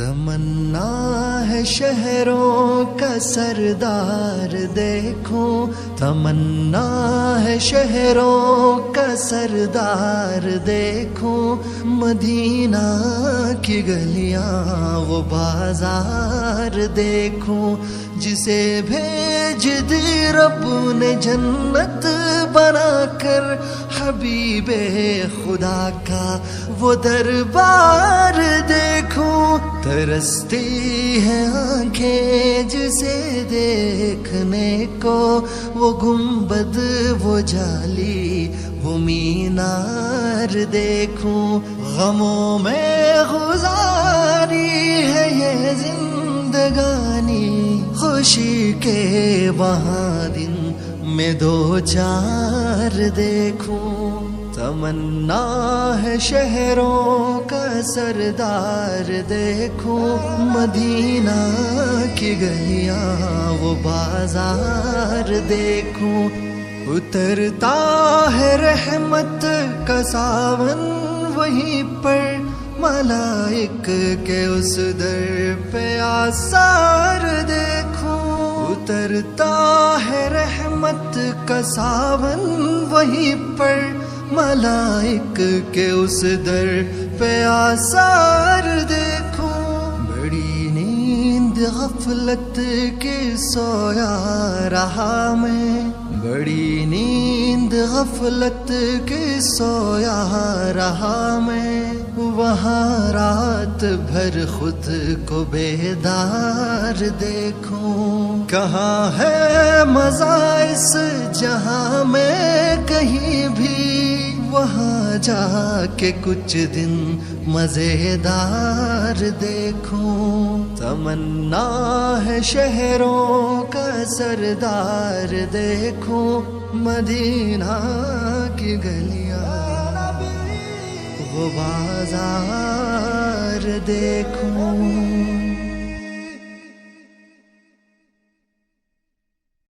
تمنا ہے شہروں کا سردار دیکھوں، تمنا ہے شہروں کا سردار دیکھوں، مدینہ کی گلیاں وہ بازار دیکھوں، جسے بھیج دی رب نے جنت بنا کر، حبیب خدا کا وہ دربار دیکھوں، ترستی ہے آنکھیں جسے دیکھنے کو، وہ گنبد وہ جالی وہ مینار دیکھوں، غموں میں گزاری ہے یہ زندگانی، خوشی کے وہاں دن میں دو چار دیکھوں، تمنا ہے شہروں کا سردار دیکھوں، مدینہ کی گلیاں وہ بازار دیکھوں، اترتا ہے رحمت کا ساون وہیں پر، ملائک کے اس در پہ آثار دیکھوں، اترتا ہے رحمت کا ساون وہیں پر، ملائک کے اس در پہ آثار دیکھوں، بڑی نیند غفلت کی سویا رہا میں، بڑی نیند غفلت کی سویا رہا میں، وہاں رات بھر خود کو بیدار دیکھوں، کہاں ہے مزہ اس جہاں میں کہیں بھی، وہاں جا کے کچھ دن مزیدار دیکھوں، تمنا ہے شہروں کا سردار دیکھوں، مدینہ کی گلیاں وہ بازار دیکھوں۔